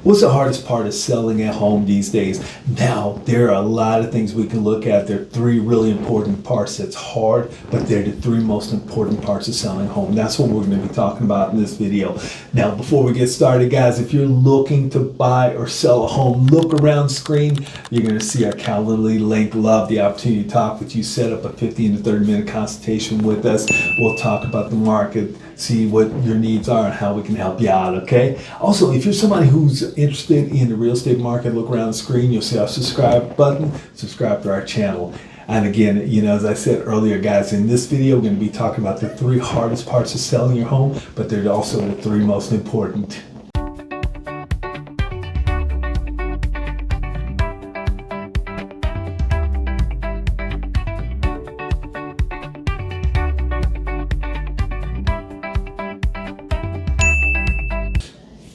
What's the hardest part of selling a home these days? Now, there are a lot of things we can look at. There are three really important parts that's hard, but they're the three most important parts of selling a home. That's what we're going to be talking about in this video. Now, before we get started, guys, if you're looking to buy or sell a home, look around the screen. You're going to see our Calendly link. Love the opportunity to talk with you. Set up a 15 to 30 minute consultation with us. We'll talk about the market, see what your needs are and how we can help you out, okay? Also, if you're somebody who's interested in the real estate market, look around the screen, you'll see our subscribe button, subscribe to our channel. And again, as I said earlier, guys, in this video, we're going to be talking about the three hardest parts of selling your home, but they're also the three most important.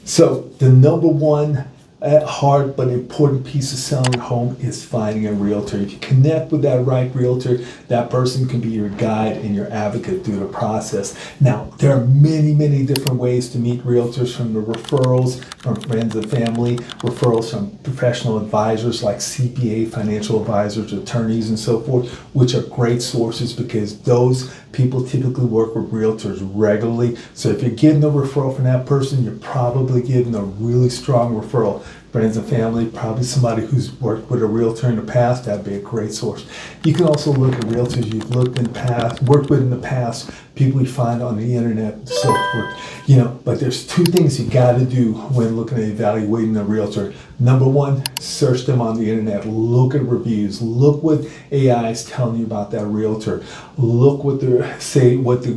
So the number one hard but important piece of selling a home is finding a realtor. If you connect with that right realtor, that person can be your guide and your advocate through the process. Now, there are many different ways to meet realtors, from the referrals from friends and family, referrals from professional advisors like CPA, financial advisors, attorneys, and so forth, which are great sources because those people typically work with realtors regularly. So if you're getting a referral from that person, you're probably getting a really strong referral. Friends and family, probably somebody who's worked with a realtor in the past, that'd be a great source. You can also look at realtors you've worked with in the past, people you find on the internet, and so forth. But there's two things you got to do when looking at evaluating a realtor. Number one, search them on the internet. Look at reviews. Look what AI is telling you about that realtor. Look what the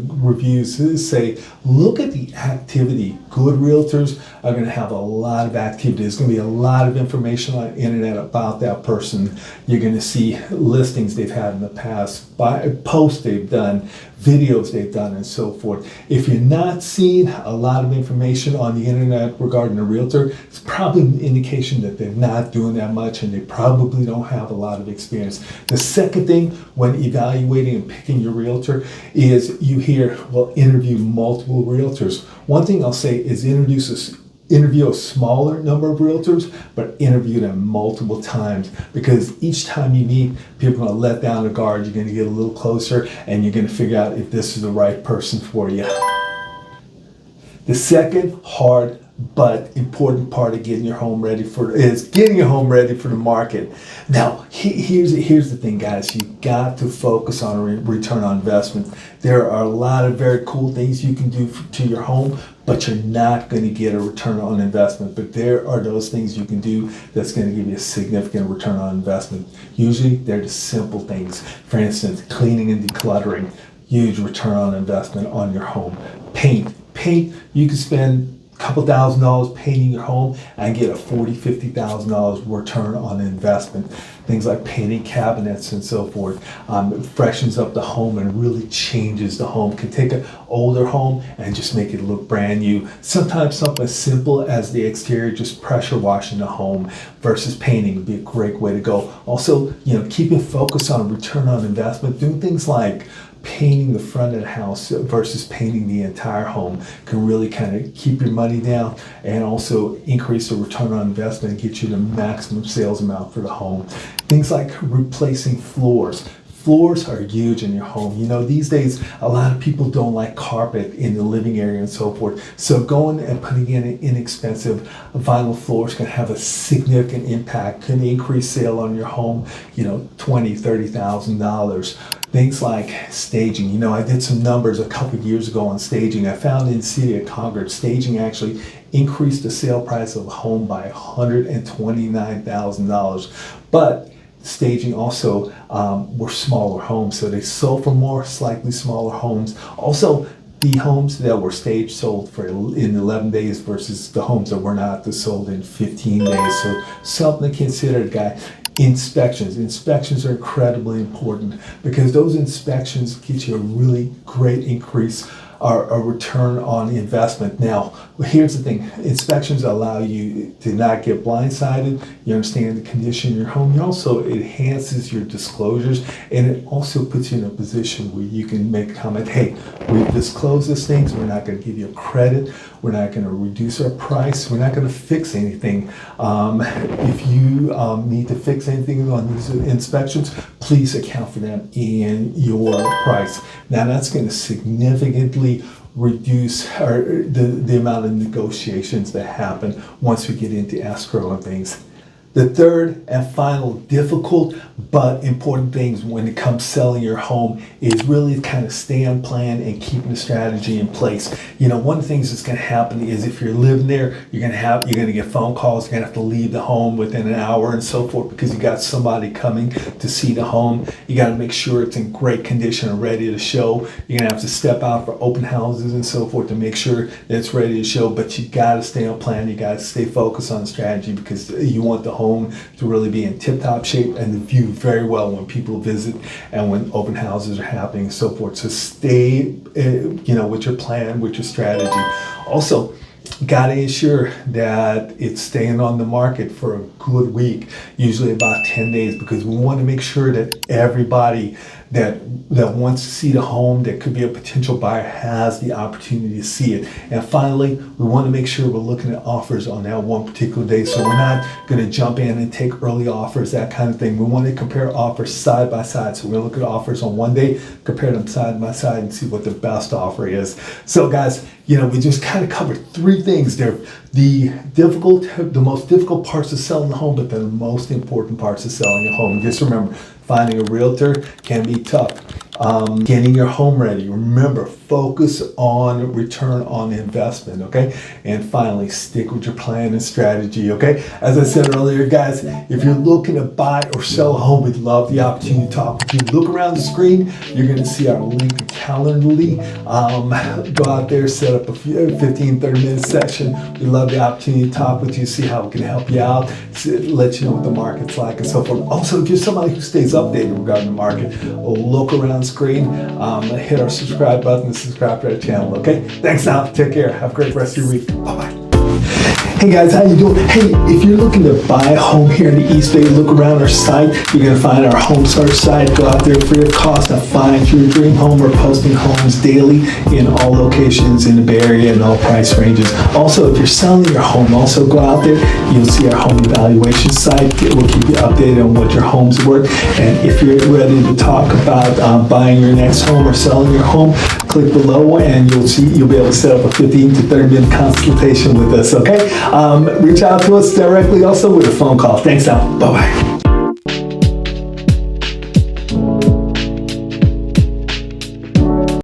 reviews say. Look at the activity. Good realtors are going to have a lot of activity. There's going to be a lot of information on the internet about that person. You're going to see listings they've had in the past, posts they've done, videos they've done, and so forth. If you're not seeing a lot of information on the internet regarding a realtor, it's probably an indication that they're not doing that much and they probably don't have a lot of experience. The second thing when evaluating and picking your realtor is you hear, well, interview multiple realtors. One thing I'll say is interview a smaller number of realtors, but interview them multiple times, because each time you meet, people are going to let down the guard. You're going to get a little closer and you're going to figure out if this is the right person for you. The second hard but important part of getting your home ready is getting your home ready for the market. Now, here's the thing, guys. You got to focus on return on investment. There are a lot of very cool things you can do to your home, but you're not going to get a return on investment. But there are those things you can do that's going to give you a significant return on investment. Usually, they're the simple things. For instance, cleaning and decluttering, huge return on investment on your home. Paint, you can spend a couple $1,000s painting your home and get a $40,000, $50,000 return on investment. Things like painting cabinets and so forth, freshens up the home and really changes the home. Can take an older home and just make it look brand new. Sometimes something as simple as the exterior, just pressure washing the home versus painting would be a great way to go. Also, keeping focus on return on investment, doing things like painting the front of the house versus painting the entire home can really kind of keep your money down and also increase the return on investment and get you the maximum sales amount for the home. Things like replacing floors. Floors are huge in your home. These days, a lot of people don't like carpet in the living area and so forth. So going and putting in an inexpensive vinyl floors can have a significant impact, can increase sale on your home, $20,000, $30,000. Things like staging. I did some numbers a couple of years ago on staging. I found in the city of Concord, staging actually increased the sale price of a home by $129,000. But staging also were smaller homes, so they sold for more, slightly smaller homes. Also, the homes that were staged sold for in 11 days versus the homes that were not, that sold in 15 days. So something to consider, guys. Inspections are incredibly important because those inspections get you a really great increase a return on investment. Now, here's the thing. Inspections allow you to not get blindsided. You understand the condition of your home. You also, it enhances your disclosures, and it also puts you in a position where you can make a comment, hey, we've disclosed these things. We're not going to give you credit. We're not going to reduce our price. We're not going to fix anything. If you need to fix anything on these inspections, please account for them in your price. Now, that's going to significantly reduce the amount of negotiations that happen once we get into escrow and things. The third and final difficult but important things when it comes selling your home is really kind of stay on plan and keeping the strategy in place. You know, one of the things that's going to happen is if you're living there, you're going to get phone calls. You're going to have to leave the home within an hour and so forth because you got somebody coming to see the home. You got to make sure it's in great condition and ready to show. You're going to have to step out for open houses and so forth to make sure that it's ready to show. But you got to stay on plan. You got to stay focused on the strategy because you want the home to really be in tip-top shape and to view very well when people visit and when open houses are happening and so forth. So stay, with your plan, with your strategy. Also, got to ensure that it's staying on the market for a good week, usually about 10 days, because we want to make sure that everybody that wants to see the home, that could be a potential buyer, has the opportunity to see it. And finally, we want to make sure we're looking at offers on that one particular day. So we're not going to jump in and take early offers, that kind of thing. We want to compare offers side by side. So we're going to look at offers on one day, compare them side by side, and see what the best offer is. So guys, we just kind of covered three things there. The most difficult parts of selling the home, but the most important parts of selling a home. Just remember, finding a realtor can be tough. Getting your home ready. Remember, focus on return on investment, okay? And finally, stick with your plan and strategy, okay? As I said earlier, guys, if you're looking to buy or sell a home, we'd love the opportunity to talk with you. Look around the screen. You're going to see our link to Calendly. Go out there, set up a 15-30-minute session. We'd love the opportunity to talk with you, see how we can help you out, let you know what the market's like and so forth. Also, if you're somebody who stays updated regarding the market, look around the screen, hit our subscribe button and subscribe to our channel, okay? Thanks now. Take care. Have a great rest of your week. Bye-bye. Hey guys, how you doing? Hey, if you're looking to buy a home here in the East Bay, look around our site. You're going to find our home search site. Go out there free of cost and find your dream home. We're posting homes daily in all locations in the Bay Area and all price ranges. Also, if you're selling your home, also go out there. You'll see our home evaluation site. We'll keep you updated on what your home's worth. And if you're ready to talk about buying your next home or selling your home, click below and you'll be able to set up a 15 to 30-minute consultation with us, okay? Reach out to us directly also with a phone call. Thanks now. Bye-bye.